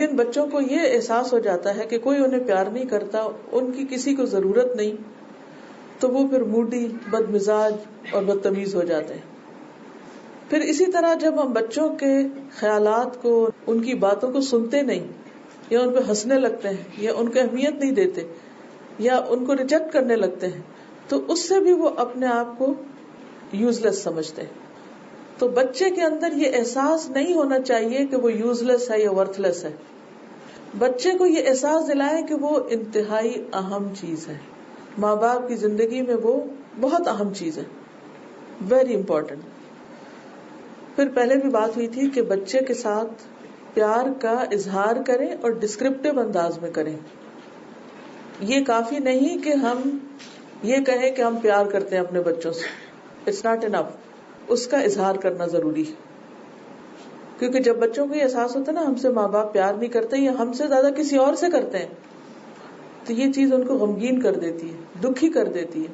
جن بچوں کو یہ احساس ہو جاتا ہے کہ کوئی انہیں پیار نہیں کرتا، ان کی کسی کو ضرورت نہیں، تو وہ پھر موڈی، بد مزاج اور بدتمیز ہو جاتے ہیں. پھر اسی طرح جب ہم بچوں کے خیالات کو، ان کی باتوں کو سنتے نہیں، یا ان پہ ہنسنے لگتے ہیں، یا ان کو اہمیت نہیں دیتے، یا ان کو ریجیکٹ کرنے لگتے ہیں، تو اس سے بھی وہ اپنے آپ کو یوز لیس سمجھتے ہیں. تو بچے کے اندر یہ احساس نہیں ہونا چاہیے کہ وہ یوز لیس ہے یا ورتھ لیس ہے. بچے کو یہ احساس دلائیں کہ وہ انتہائی اہم چیز ہے، ماں باپ کی زندگی میں وہ بہت اہم چیز ہے، ویری امپورٹنٹ. پھر پہلے بھی بات ہوئی تھی کہ بچے کے ساتھ پیار کا اظہار کریں اور ڈسکرپٹیو انداز میں کریں. یہ کافی نہیں کہ ہم یہ کہیں کہ ہم پیار کرتے ہیں اپنے بچوں سے، اٹس ناٹ انف. اس کا اظہار کرنا ضروری ہے، کیونکہ جب بچوں کو یہ احساس ہوتا ہے نا ہم سے ماں باپ پیار نہیں کرتے یا ہم سے زیادہ کسی اور سے کرتے ہیں، تو یہ چیز ان کو غمگین کر دیتی ہے، دکھی کر دیتی ہے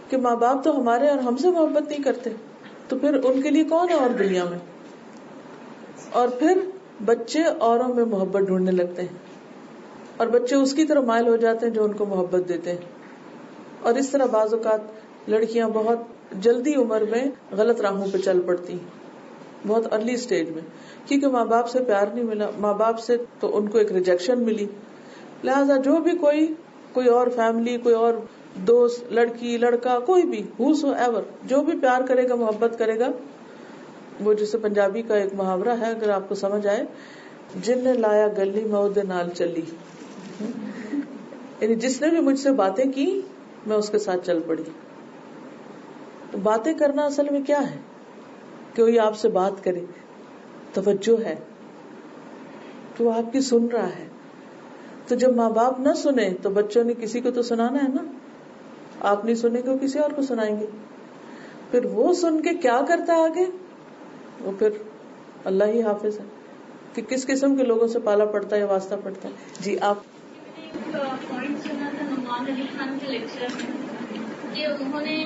کہ ماں باپ تو ہمارے اور ہم سے محبت نہیں کرتے، تو پھر ان کے لیے کون ہے اور دنیا میں. اور پھر بچے اوروں میں محبت ڈھونڈنے لگتے ہیں، اور بچے اس کی طرف مائل ہو جاتے ہیں جو ان کو محبت دیتے ہیں. اور اس طرح بعض اوقات لڑکیاں بہت جلدی عمر میں غلط راہوں پہ چل پڑتی ہیں، بہت ارلی سٹیج میں، کیونکہ ماں باپ سے پیار نہیں ملا، ماں باپ سے تو ان کو ایک ریجیکشن ملی. لہذا جو بھی کوئی اور فیملی، کوئی اور دوست، لڑکی لڑکا، کوئی بھی ہوسو ایور، جو بھی پیار کرے گا، محبت کرے گا، وہ جیسے پنجابی کا ایک محاورہ ہے اگر آپ کو سمجھ آئے، جن نے لایا گلی میں وہ دے نال چلی، یعنی جس نے بھی مجھ سے باتیں کی میں اس کے ساتھ چل پڑی. تو باتیں کرنا اصل میں کیا ہے؟ کہ کوئی آپ سے بات کرے، توجہ ہے کہ وہ آپ کی سن رہا ہے. تو جب ماں باپ نہ سنے تو بچوں نے کسی کو تو سنانا ہے نا، آپ نہیں سنیں گے وہ کسی اور کو سنائیں گے. پھر وہ سن کے کیا کرتا ہے آگے، وہ پھر اللہ ہی حافظ ہے کہ کس قسم کے لوگوں سے پالا پڑتا ہے یا واسطہ پڑتا ہے. جی آپ. پوائنٹ سنا تھا نعمان علی خان کے لیکچر میں کہ انہوں نے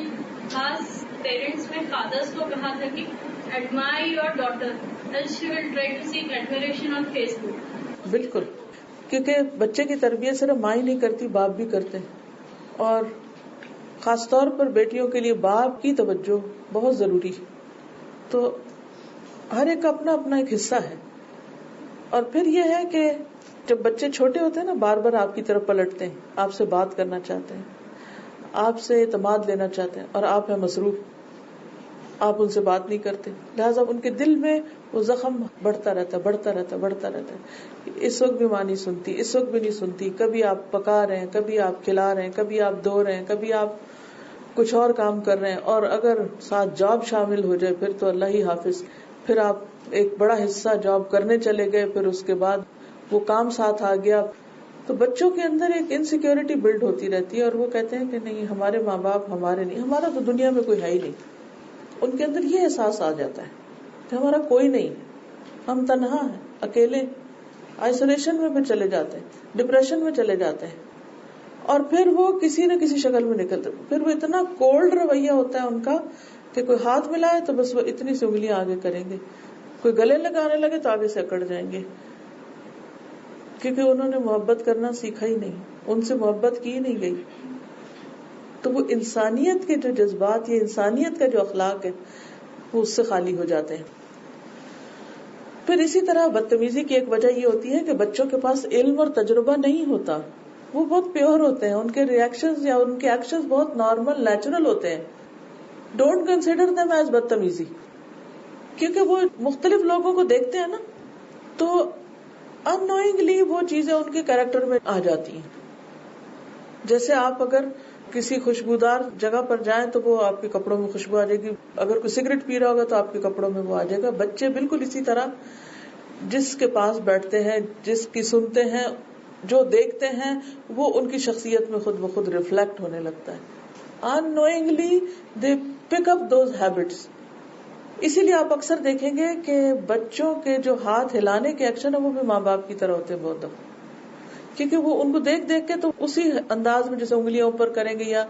خاص پیرنٹس میں فادرس کو کہا تھا کہ admirer your daughter else she will try to seek admiration on Facebook. بالکل، کیونکہ بچے کی تربیت صرف ماں ہی نہیں کرتی، باپ بھی کرتے ہیں. اور خاص طور پر بیٹیوں کے لیے باپ کی توجہ بہت ضروری ہے. تو ہر ایک کا اپنا اپنا ایک حصہ ہے. اور پھر یہ ہے کہ جب بچے چھوٹے ہوتے ہیں نا، بار بار آپ کی طرف پلٹتے ہیں، آپ سے بات کرنا چاہتے ہیں، آپ سے اعتماد لینا چاہتے ہیں، اور آپ ہیں مصروف، آپ ان سے بات نہیں کرتے. لہٰذا ان کے دل میں وہ زخم بڑھتا رہتا ہے، بڑھتا رہتا ہے، بڑھتا رہتا ہے. اس وقت بھی ماں نہیں سنتی، اس وقت بھی نہیں سنتی، کبھی آپ پکا رہے ہیں، کبھی آپ کھلا رہے ہیں، کبھی آپ دھو رہے ہیں، کبھی آپ کچھ اور کام کر رہے ہیں، اور اگر ساتھ جاب شامل ہو جائے پھر تو اللہ ہی حافظ. پھر آپ ایک بڑا حصہ جاب کرنے چلے گئے، پھر اس کے بعد وہ کام ساتھ آ گیا. تو بچوں کے اندر ایک انسیکیورٹی بلڈ ہوتی رہتی ہے، اور وہ کہتے ہیں کہ نہیں ہمارے ماں باپ ہمارے نہیں، ہمارا تو دنیا میں کوئی ہے ہی نہیں. ان کے اندر یہ احساس آ جاتا ہے کہ ہمارا کوئی نہیں، ہم تنہا ہیں، اکیلے، آئسولیشن میں پھر چلے جاتے ہیں، ڈپریشن میں چلے جاتے ہیں. اور پھر وہ کسی نہ کسی شکل میں نکلتے، پھر وہ اتنا کولڈ رویہ ہوتا ہے ان کا کہ کوئی ہاتھ ملائے تو بس وہ اتنی سی انگلیاں آگے کریں گے، کوئی گلے لگانے لگے تو آگے سے اکڑ جائیں گے، کیونکہ انہوں نے محبت کرنا سیکھا ہی نہیں، ان سے محبت کی نہیں گئی. تو وہ انسانیت کے جو جذبات، یہ انسانیت کا جو اخلاق ہے وہ اس سے خالی ہو جاتے ہیں. پھر اسی طرح بدتمیزی کی ایک وجہ یہ ہوتی ہے کہ بچوں کے پاس علم اور تجربہ نہیں ہوتا، وہ بہت پیور ہوتے ہیں، ان کے ریئیکشنز یا ان کے ایکشنز بہت نارمل، نیچرل ہوتے ہیں. ڈونٹ کنسیڈر them ایز بدتمیزی، کیونکہ وہ مختلف لوگوں کو دیکھتے ہیں نا، تو unknowingly وہ چیزیں ان کے کیریکٹر میں آ جاتی ہیں. جیسے آپ اگر کسی خوشبودار جگہ پر جائیں تو وہ آپ کے کپڑوں میں خوشبو آ جائے گی، اگر کوئی سگریٹ پی رہا ہوگا تو آپ کے کپڑوں میں وہ آ جائے گا. بچے بالکل اسی طرح جس کے پاس بیٹھتے ہیں، جس کی سنتے ہیں، جو دیکھتے ہیں، وہ ان کی شخصیت میں خود بخود ریفلیکٹ ہونے لگتا ہے. unknowingly they pick up those habits. اسی لیے آپ اکثر دیکھیں گے کہ بچوں کے جو ہاتھ ہلانے کے ایکشن ہیں وہ بھی ماں باپ کی طرح ہوتے ہیں بہت دفعہ، کیونکہ وہ ان کو دیکھ دیکھ کے تو اسی انداز میں جیسے انگلیاں اوپر کریں گے یا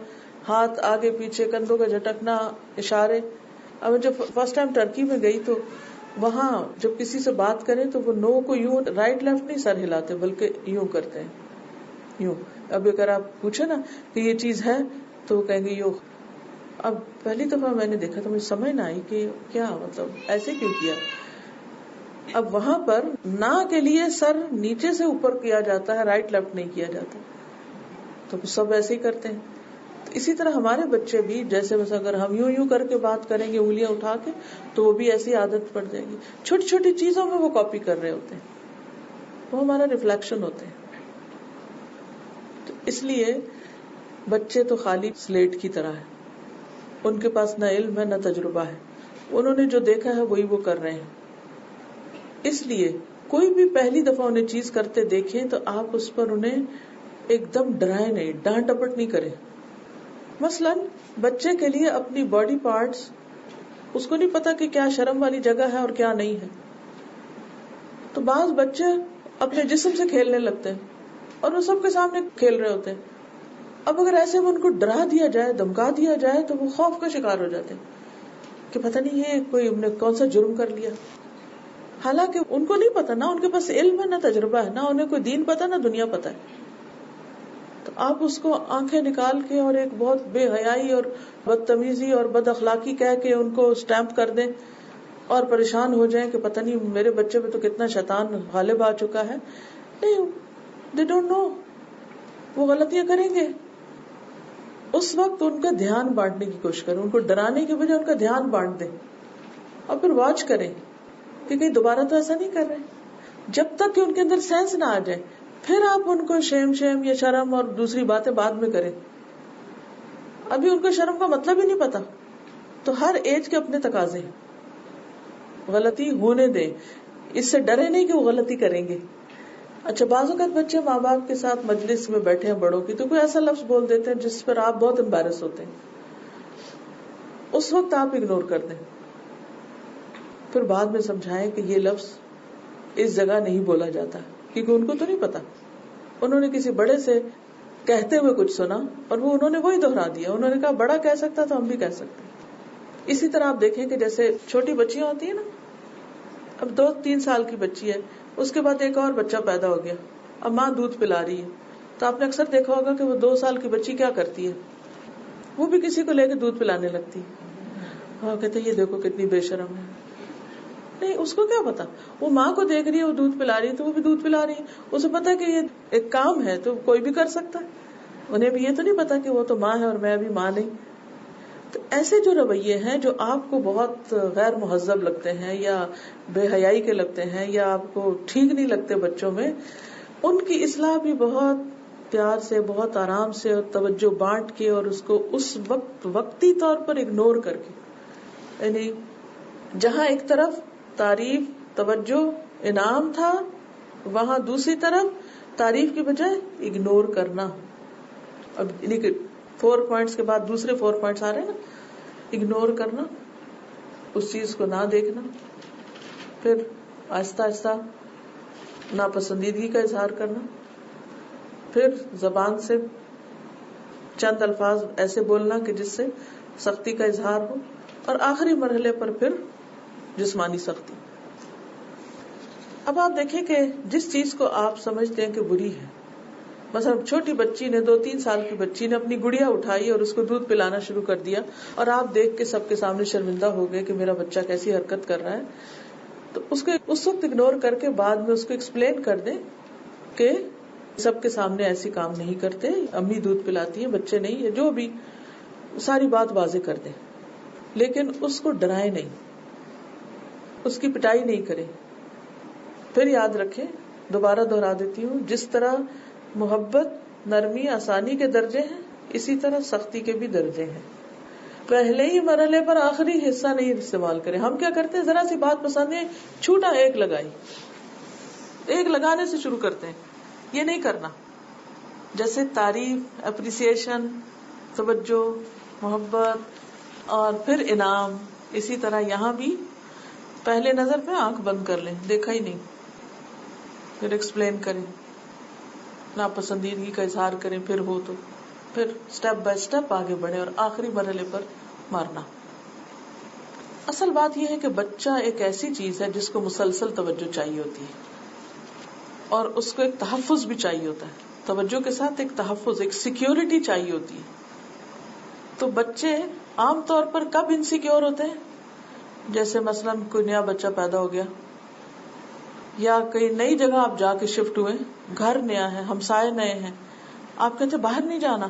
ہاتھ آگے پیچھے، کندھوں کا جھٹکنا، اشارے. اب جب فرسٹ ٹائم ٹرکی میں گئی تو وہاں جب کسی سے بات کریں تو وہ نو کو یوں رائٹ لیفٹ نہیں سر ہلاتے بلکہ یوں کرتے ہیں، یوں. اب اگر آپ پوچھے نا کہ یہ چیز ہے تو وہ کہیں گے یوں. اب پہلی دفعہ میں نے دیکھا تو مجھے سمجھ نہ آئی کہ کیا مطلب ایسے کیوں کیا. اب وہاں پر نہ کے لیے سر نیچے سے اوپر کیا جاتا ہے، رائٹ لیفٹ نہیں کیا جاتا. تو سب ایسے ہی کرتے ہیں. تو اسی طرح ہمارے بچے بھی جیسے بس اگر ہم یوں یوں کر کے بات کریں گے انگلیاں اٹھا کے تو وہ بھی ایسی عادت پڑ جائے گی. چھوٹی چھوٹی چیزوں میں وہ کاپی کر رہے ہوتے ہیں، وہ ہمارا ریفلیکشن ہوتے ہیں. تو اس لیے بچے تو خالی سلیٹ کی طرح ہے، ان کے پاس نہ علم ہے نہ تجربہ ہے، انہوں نے جو دیکھا ہے وہی وہ کر رہے ہیں. اس لیے کوئی بھی پہلی دفعہ انہیں چیز کرتے دیکھیں تو آپ اس پر انہیں ایک دم ڈرائے نہیں، ڈانٹ ڈپٹ نہیں کریں. مثلاً بچے کے لیے اپنی باڈی پارٹس، اس کو نہیں پتا کہ کیا شرم والی جگہ ہے اور کیا نہیں ہے. تو بعض بچے اپنے جسم سے کھیلنے لگتے ہیں اور وہ سب کے سامنے کھیل رہے ہوتے ہیں. اب اگر ایسے میں ان کو ڈرا دیا جائے، دھمکا دیا جائے تو وہ خوف کا شکار ہو جاتے ہیں کہ پتہ نہیں یہ کوئی ہم نے کون سا جرم کر لیا. حالانکہ ان کو نہیں پتا، نہ ان کے پاس علم ہے نہ تجربہ ہے، نہ انہیں کوئی دین پتا نہ دنیا پتا ہے. تو آپ اس کو آنکھیں نکال کے اور ایک بہت بے حیائی اور بدتمیزی اور بد اخلاقی کہہ کے ان کو اسٹیمپ کر دیں اور پریشان ہو جائیں کہ پتہ نہیں میرے بچے پہ تو کتنا شیطان غالب آ چکا ہے. نہیں، دے ڈونٹ نو، وہ غلطیاں کریں گے. اس وقت ان کا دھیان بانٹنے کی کوشش کریں، ان کو ڈرانے کی بجائے ان کا دھیان بانٹ دیں اور پھر واچ کریں کہ کہیں دوبارہ تو ایسا نہیں کر رہے. جب تک کہ ان کے اندر سینس نہ آ جائے پھر آپ ان کو شیم یا شرم اور دوسری باتیں بعد میں کریں. ابھی ان کو شرم کا مطلب ہی نہیں پتا. تو ہر ایج کے اپنے تقاضے ہیں، غلطی ہونے دیں، اس سے ڈرے نہیں کہ وہ غلطی کریں گے. اچھا، بعض اوقات بچے ماں باپ کے ساتھ مجلس میں بیٹھے ہیں بڑوں کی تو کوئی ایسا لفظ بول دیتے ہیں جس پر آپ بہت امبیرس ہوتے ہیں. اس وقت آپ اگنور کر دیں، پھر بعد میں سمجھائیں کہ یہ لفظ اس جگہ نہیں بولا جاتا، کیونکہ ان کو تو نہیں پتا. انہوں نے کسی بڑے سے کہتے ہوئے کچھ سنا اور وہ انہوں نے وہی دہرا دیا. انہوں نے کہا بڑا کہہ سکتا تو ہم بھی کہہ سکتے. اسی طرح آپ دیکھیں کہ جیسے چھوٹی بچیاں ہوتی ہیں نا، اب 2-3 سال کی بچی ہے، اس کے بعد ایک اور بچہ پیدا ہو گیا، اب ماں دودھ پلا رہی ہے. تو آپ نے اکثر دیکھا ہوگا کہ وہ 2 سال کی بچی کیا کرتی ہے، وہ بھی کسی کو لے کے دودھ پلانے لگتی ہے. ہاں، کہتے ہیں یہ دیکھو کتنی بے شرم ہے. نہیں، اس کو کیا پتا، وہ ماں کو دیکھ رہی ہے، وہ دودھ پلا رہی ہے تو وہ بھی دودھ پلا رہی ہے. اسے پتا کہ یہ ایک کام ہے تو کوئی بھی کر سکتا ہے. انہیں بھی یہ تو نہیں پتا کہ وہ تو ماں ہے اور میں بھی ماں نہیں. تو ایسے جو رویے ہیں جو آپ کو بہت غیر مہذب لگتے ہیں یا بے حیائی کے لگتے ہیں یا آپ کو ٹھیک نہیں لگتے بچوں میں، ان کی اصلاح بھی بہت پیار سے، بہت آرام سے اور توجہ بانٹ کے اور اس کو اس وقت وقتی طور پر اگنور کر کے، یعنی جہاں ایک طرف تعریف، توجہ، انعام تھا، وہاں دوسری طرف تعریف کی بجائے اگنور کرنا. اب یعنی کہ 4 پوائنٹس کے بعد دوسرے 4 پوائنٹس آ رہے ہیں نا، اگنور کرنا، اس چیز کو نہ دیکھنا، پھر آہستہ آہستہ ناپسندیدگی کا اظہار کرنا، پھر زبان سے چند الفاظ ایسے بولنا کہ جس سے سختی کا اظہار ہو، اور آخری مرحلے پر پھر جسمانی سختی. اب آپ دیکھیں کہ جس چیز کو آپ سمجھتے ہیں کہ بری ہے، مثلا چھوٹی بچی نے 2-3 سال کی بچی نے اپنی گڑیا اٹھائی اور اس کو دودھ پلانا شروع کر دیا اور آپ دیکھ کے سب کے سامنے شرمندہ ہو گئے کہ میرا بچہ کیسی حرکت کر رہا ہے، تو اس کو اس وقت اگنور کر کے بعد میں اس کو ایکسپلین کر دیں کہ سب کے سامنے ایسی کام نہیں کرتے، امی دودھ پلاتی ہیں، بچے نہیں، ہے جو بھی، ساری بات واضح کر دیں. لیکن اس کو ڈرائے نہیں، اس کی پٹائی نہیں کرے. پھر یاد رکھیں، دوبارہ دہرا دیتی ہوں، جس طرح محبت، نرمی، آسانی کے درجے ہیں، اسی طرح سختی کے بھی درجے ہیں. پہلے ہی مرحلے پر آخری حصہ نہیں استعمال کریں. ہم کیا کرتے ہیں، ذرا سی بات پسند ہے، چھوٹا ایک لگائی، ایک لگانے سے شروع کرتے ہیں. یہ نہیں کرنا. جیسے تعریف، اپریسیشن، توجہ، محبت اور پھر انعام، اسی طرح یہاں بھی پہلے نظر پہ آنکھ بند کر لیں، دیکھا ہی نہیں، پھر ایکسپلین کریں، ناپسندیدگی کا اظہار کریں، پھر ہو تو پھر سٹیپ بائی سٹیپ آگے بڑھیں اور آخری مرحلے پر مارنا. اصل بات یہ ہے کہ بچہ ایک ایسی چیز ہے جس کو مسلسل توجہ چاہیے ہوتی ہے، اور اس کو ایک تحفظ بھی چاہیے ہوتا ہے. توجہ کے ساتھ ایک تحفظ، ایک سیکیورٹی چاہیے ہوتی ہے. تو بچے عام طور پر کب انسیکیور ہوتے ہیں؟ جیسے مثلاً کوئی نیا بچہ پیدا ہو گیا، یا کئی نئی جگہ آپ جا کے شفٹ ہوئے، گھر نیا ہے، ہمسائے نئے ہیں، آپ کہتے ہیں باہر نہیں جانا،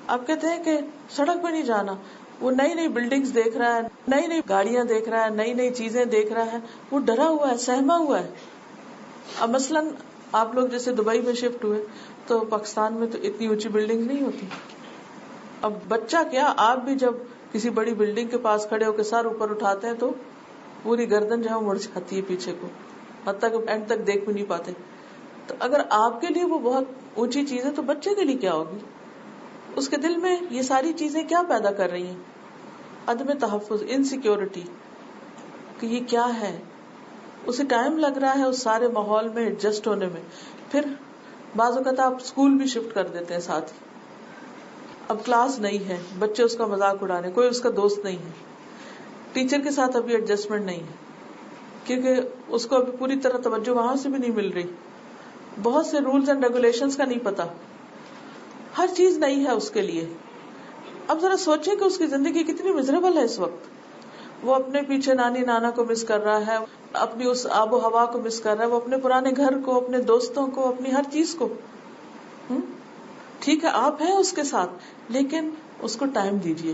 آپ کہتے ہیں کہ سڑک پہ نہیں جانا. وہ نئی نئی بلڈنگز دیکھ رہا ہے، نئی نئی گاڑیاں دیکھ رہا ہے، نئی نئی چیزیں دیکھ رہا ہے، وہ ڈرا ہوا ہے، سہما ہوا ہے. اب مثلاً آپ لوگ جیسے دبئی میں شفٹ ہوئے تو پاکستان میں تو اتنی اونچی بلڈنگ نہیں ہوتی. اب بچہ کیا، آپ بھی جب کسی بڑی بلڈنگ کے پاس کھڑے ہو کے سر اوپر اٹھاتے ہیں تو پوری گردن جو ہے مڑ جاتی ہے پیچھے کو، حتیٰ کہ اینڈ تک دیکھ بھی نہیں پاتے. تو اگر آپ کے لیے وہ بہت اونچی چیز ہے تو بچے کے لیے کیا ہوگی؟ اس کے دل میں یہ ساری چیزیں کیا پیدا کر رہی ہیں؟ عدم تحفظ، انسیکیورٹی کہ یہ کیا ہے. اسے ٹائم لگ رہا ہے اس سارے ماحول میں ایڈجسٹ ہونے میں. پھر بعض اوقات آپ اسکول بھی شفٹ کر دیتے ہیں ساتھ ہی. اب کلاس نہیں ہے، بچے اس کا مذاق اڑانے، کوئی اس کا دوست نہیں ہے، ٹیچر کے ساتھ ابھی ایڈجسٹمنٹ نہیں ہے کیونکہ اس کو ابھی پوری طرح توجہ وہاں سے بھی نہیں مل رہی. بہت سے رولز اینڈ ریگولیشنز کا نہیں پتا، ہر چیز نہیں ہے اس کے لیے. اب ذرا سوچیں کہ اس کی زندگی کتنی مزریبل ہے اس وقت. وہ اپنے پیچھے نانی نانا کو مس کر رہا ہے، اپنی اس آب و ہوا کو مس کر رہا ہے، وہ اپنے پرانے گھر کو، اپنے دوستوں کو، اپنی ہر چیز کو. ٹھیک ہے آپ ہیں اس کے ساتھ، لیکن اس کو ٹائم دیجیے.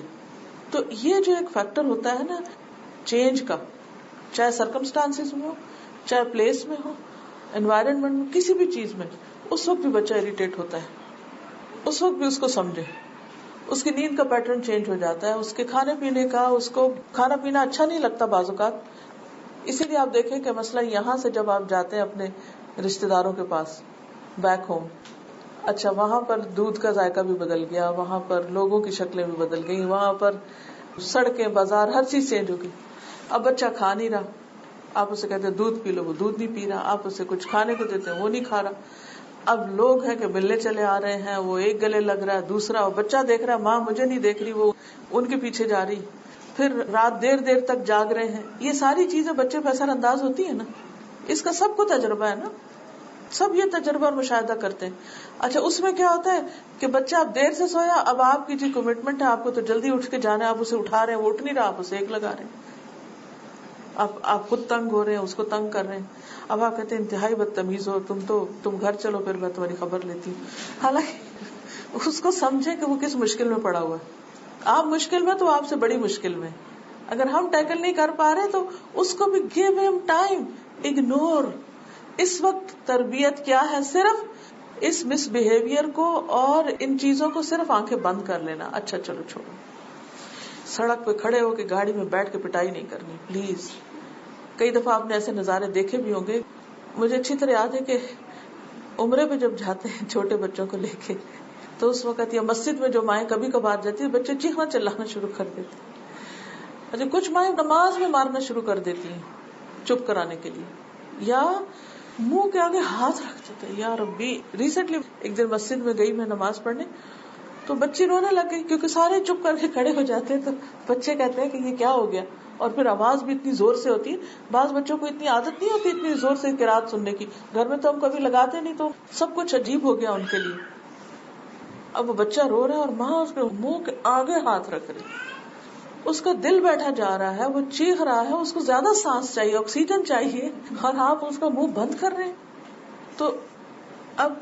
تو یہ جو ایک فیکٹر ہوتا ہے نا چینج کا، چاہے سرکمسٹانسز میں ہو، چاہے پلیس میں ہو، انوائرمنٹ میں، کسی بھی چیز میں، اس وقت بھی بچہ اریٹیٹ ہوتا ہے. اس وقت بھی اس کو سمجھے. اس کی نیند کا پیٹرن چینج ہو جاتا ہے، اس کے کھانے پینے کا، اس کو کھانا پینا اچھا نہیں لگتا بعض اوقات. اسی لیے آپ دیکھیں کہ مثلا یہاں سے جب آپ جاتے ہیں اپنے رشتے داروں کے پاس بیک ہوم، اچھا وہاں پر دودھ کا ذائقہ بھی بدل گیا، وہاں پر لوگوں کی شکلیں بھی بدل گئی، وہاں پر سڑکیں، بازار، ہر چیز چینج ہو گئی. اب بچہ کھا نہیں رہا، آپ اسے کہتے ہیں دودھ پی لو، وہ دودھ نہیں پی رہا. آپ اسے کچھ کھانے کو دیتے ہیں، وہ نہیں کھا رہا. اب لوگ ہیں کہ ملنے چلے آ رہے ہیں، وہ ایک گلے لگ رہا ہے، دوسرا بچہ دیکھ رہا ہے ماں مجھے نہیں دیکھ رہی، وہ ان کے پیچھے جا رہی. پھر رات دیر دیر تک جاگ رہے ہیں. یہ ساری چیزیں بچے پہ اثر انداز ہوتی ہیں نا. اس کا سب کو تجربہ ہے نا، سب یہ تجربہ اور مشاہدہ کرتے ہیں. اچھا اس میں کیا ہوتا ہے کہ بچہ اب دیر سے سویا، اب آپ کی جو کمٹمنٹ ہے، آپ کو تو جلدی اٹھ کے جانا ہے، آپ اسے اٹھا رہے ہیں، وہ اٹھ نہیں رہا، آپ اسے ایک لگا رہے ہیں. آپ خود تنگ ہو رہے ہیں، اس کو تنگ کر رہے ہیں. اب آپ کہتے ہیں انتہائی بدتمیز ہو تم گھر چلو پھر میں تمہاری خبر لیتی ہوں. حالانکہ اس کو سمجھے کہ وہ کس مشکل میں پڑا ہوا ہے. آپ مشکل میں تو آپ سے بڑی مشکل میں. اگر ہم ٹیکل نہیں کر پا رہے تو اس کو بھی گیو ہم ٹائم. اگنور. اس وقت تربیت کیا ہے؟ صرف اس مس بہیویئر کو اور ان چیزوں کو صرف آنکھیں بند کر لینا. اچھا چلو چھوڑو. سڑک پہ کھڑے ہو کے گاڑی میں بیٹھ کے پٹائی نہیں کرنی پلیز. کئی دفعہ آپ نے ایسے نظارے دیکھے بھی ہوں گے. مجھے اچھی طرح یاد ہے کہ عمرے پہ جب جاتے ہیں چھوٹے بچوں کو لے کے تو اس وقت یا مسجد میں جو مائیں کبھی کبھار جاتی ہیں بچے چیخنا چلانا شروع کر دیتے ہیں. اچھا کچھ مائیں نماز میں مارنا شروع کر دیتی ہیں چپ کرانے کے لیے، یا منہ کے آگے ہاتھ رکھ دیتے ہیں. یا ربی. ریسنٹلی ایک دن مسجد میں گئی میں نماز پڑھنے تو بچی رونے لگ گئی کیونکہ سارے چپ کر کے کھڑے ہو جاتے ہیں. تو بچے کہتے ہیں کہ یہ کیا ہو گیا، اور پھر آواز بھی اتنی زور سے ہوتی ہے. بعض بچوں کو اتنی عادت نہیں ہوتی اتنی زور سے قرات سننے کی، گھر میں تو ہم کبھی لگاتے نہیں، تو سب کچھ عجیب ہو گیا ان کے لیے. اب وہ بچہ رو رہا ہے اور ماں اس کے منہ کے آگے ہاتھ رکھ رہی. اس کا دل بیٹھا جا رہا ہے، وہ چیخ رہا ہے، اس کو زیادہ سانس چاہیے، آکسیجن چاہیے، اور آپ اس کا منہ بند کر رہے ہیں. تو اب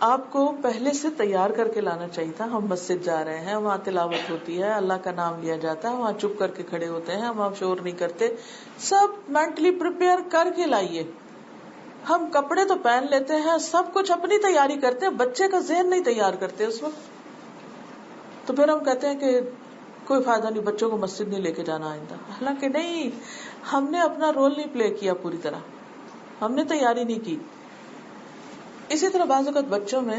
آپ کو پہلے سے تیار کر کے لانا چاہیے تھا. ہم مسجد جا رہے ہیں، وہاں تلاوت ہوتی ہے، اللہ کا نام لیا جاتا ہے، وہاں چپ کر کے کھڑے ہوتے ہیں، ہم شور نہیں کرتے. سب مینٹلی پریپیئر کر کے لائیے. ہم کپڑے تو پہن لیتے ہیں، سب کچھ اپنی تیاری کرتے ہیں، بچے کا ذہن نہیں تیار کرتے اس وقت. تو پھر ہم کہتے ہیں کہ کوئی فائدہ نہیں، بچوں کو مسجد نہیں لے کے جانا آئندہ. حالانکہ نہیں، ہم نے اپنا رول نہیں پلے کیا پوری طرح، ہم نے تیاری نہیں کی. اسی طرح بعض اوقات بچوں میں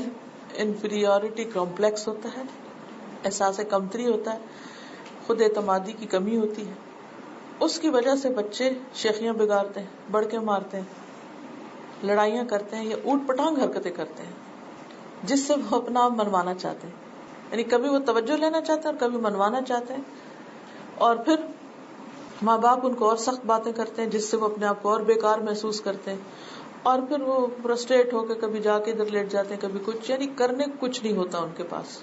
انفیریورٹی کمپلیکس ہوتا ہے، احساس کمتری ہوتا ہے، خود اعتمادی کی کمی ہوتی ہے. اس کی وجہ سے بچے شیخیاں بگاڑتے ہیں، بڑکے مارتے ہیں، لڑائیاں کرتے ہیں یا اوٹ پٹانگ حرکتیں کرتے ہیں جس سے وہ اپنا آپ منوانا چاہتے ہیں. یعنی کبھی وہ توجہ لینا چاہتے ہیں اور کبھی منوانا چاہتے ہیں. اور پھر ماں باپ ان کو اور سخت باتیں کرتے ہیں جس سے وہ اپنے آپ کو اور بیکار محسوس کرتے ہیں, اور پھر وہ فرسٹریٹ ہو کے کبھی جا کے ادھر لیٹ جاتے ہیں, کبھی کچھ, یعنی کرنے کچھ نہیں ہوتا ان کے پاس.